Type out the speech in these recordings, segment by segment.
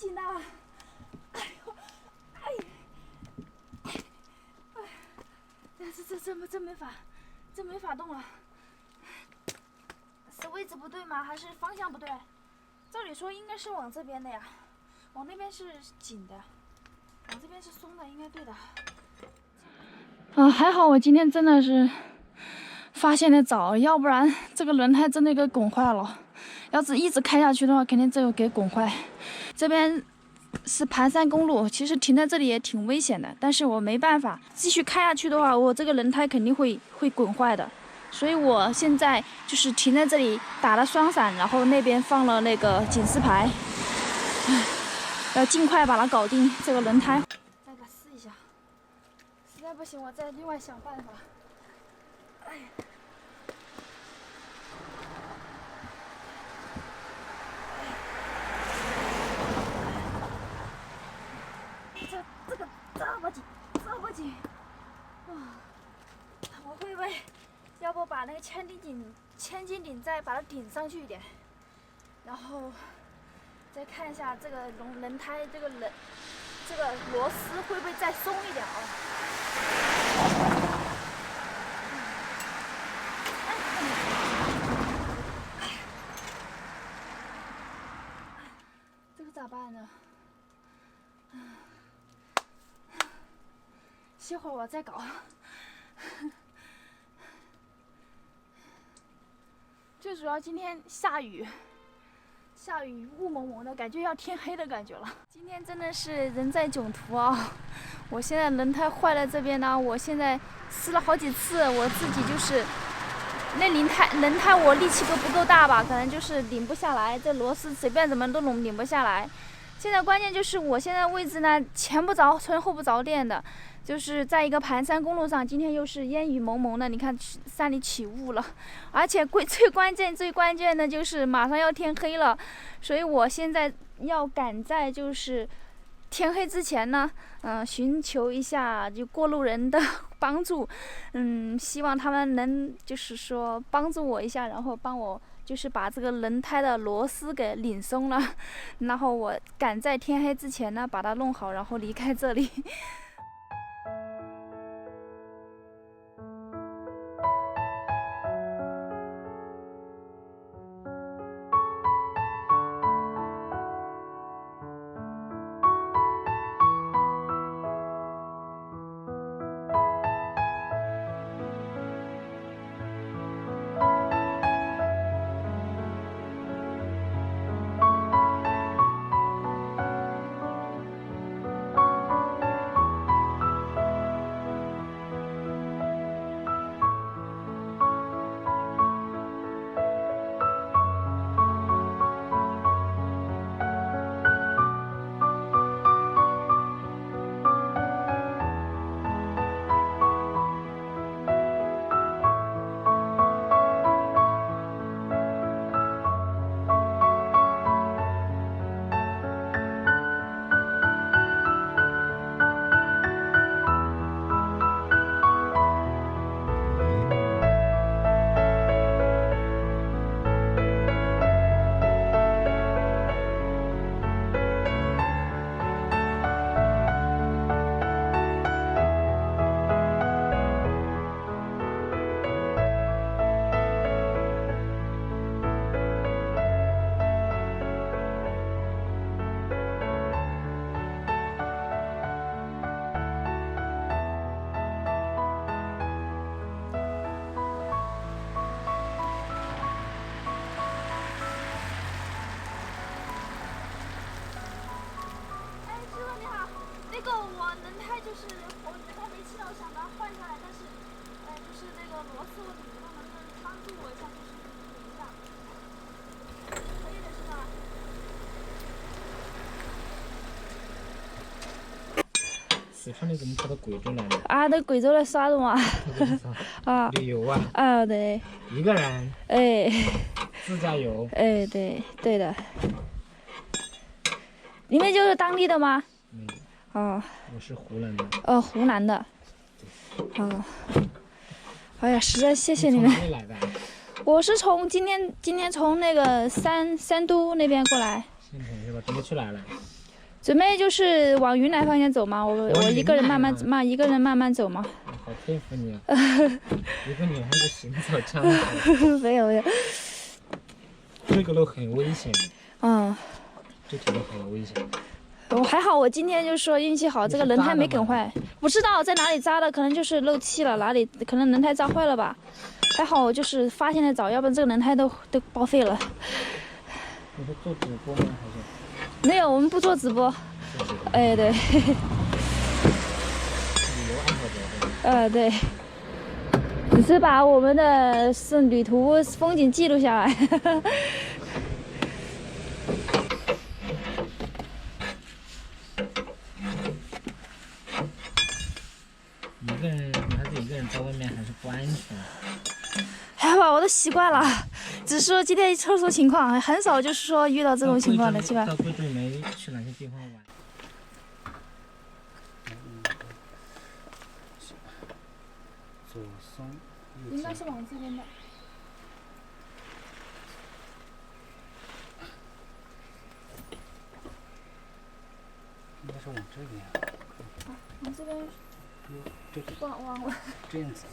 行啊！哎呦，哎，这没法动了。是位置不对吗？还是方向不对？照理说应该是往这边的呀，往那边是紧的，往这边是松的，应该对的。还好我今天真的是发现的早，要不然这个轮胎真的给拱坏了。要是一直开下去的话，肯定这个给拱坏。这边是盘山公路，其实停在这里也挺危险的，但是我没办法，继续开下去的话，我这个轮胎肯定会滚坏的。所以我现在就是停在这里，打了双闪，然后那边放了那个警示牌，要尽快把它搞定这个轮胎。再给它试一下，实在不行我再另外想办法。哎。这个这么紧，哇！我会不会要不把那个千斤顶再把它顶上去一点，然后再看一下这个轮胎这个螺丝会不会再松一点啊？这个咋办呢？歇会儿我再搞。最主要今天下雨，雾蒙蒙的，感觉要天黑的感觉了。今天真的是人在囧途啊！我现在轮胎坏了这边呢，我现在试了好几次，我自己就是那轮胎我力气都不够大吧，可能就是拧不下来，这螺丝随便怎么都拧不下来。现在关键就是我现在位置呢，前不着村后不着店的，就是在一个盘山公路上，今天又是烟雨蒙蒙的，你看山里起雾了，而且最关键的就是马上要天黑了，所以我现在要赶在就是天黑之前呢，寻求一下就过路人的帮助，希望他们能就是说帮助我一下，然后帮我就是把这个轮胎的螺丝给拧松了，然后我赶在天黑之前呢把它弄好，然后离开这里。就是我轮胎没气了，我想把它换下来，但是，就是那个螺丝我拧不动，能不能帮助我一下？就是拧一下，可以的是吧？四川的怎么跑到贵州来了？啊，到贵州来耍了嘛？啊，旅游啊？啊，对。一个人？哎。自驾游？哎，对，对的。你们就是当地的吗？没有。哦。我是湖南的。哦，湖南的。哦。哎呀，实在谢谢你们。从哪里来的？我是从今天从那个三都那边过来。县城是吧？准备去哪了？准备就是往云南方向走嘛，我一个人慢慢一个人慢慢走嘛。好佩服你啊！一个女孩子行走这样子。没有。这个路很危险。嗯。这条路很危险。我还好，我今天就是说运气好，这个轮胎没梗坏。不知道在哪里扎的，可能就是漏气了，哪里可能轮胎扎坏了吧。还好我就是发现的早，要不然这个轮胎都报废了。你是做直播吗？还是？没有，我们不做直播。哎，对。旅游爱好者。对。只是把我们的旅途风景记录下来。女孩子一个人在外面还是不安全。还好吧，我都习惯了。只是说今天特殊情况，很少就是说遇到这种情况的，是吧？到贵州没去哪些地方玩？左松。应该是往这边的。应该是往这边。往这边。这往这样子。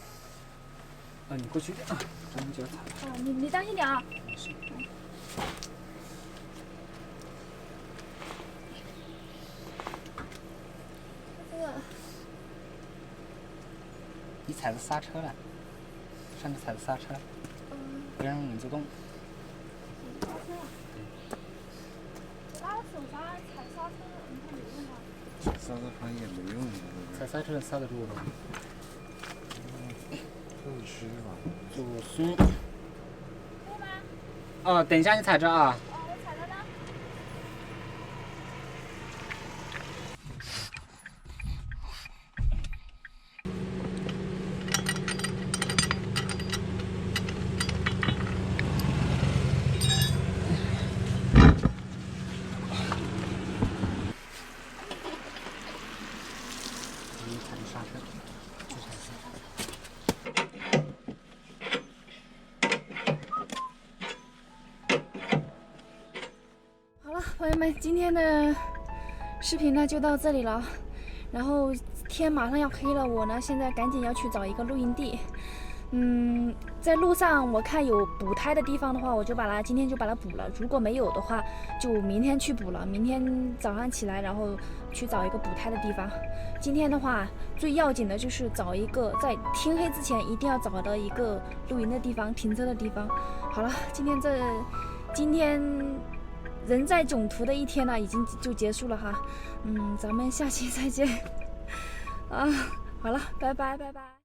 你过去点啊，这边脚踩。你当心点啊。是。这个。你踩着刹车了，上面踩着刹车，不让轮子动。刹车。我拉手刹踩刹车，你看有用吗？刹车盘也没用，踩刹车刹得住吗？就是吃吧。左松。对吗？等一下你踩着啊。我踩着呢。你踩着刹车。好了，朋友们，今天的视频呢就到这里了。然后天马上要黑了，我呢现在赶紧要去找一个露营地。在路上我看有补胎的地方的话，我就今天就把它补了。如果没有的话，就明天去补了。明天早上起来，然后去找一个补胎的地方。今天的话，最要紧的就是找一个在天黑之前一定要找到一个露营的地方、停车的地方。好了，今天人在囧途的一天呢，已经就结束了哈。咱们下期再见。好了，拜拜。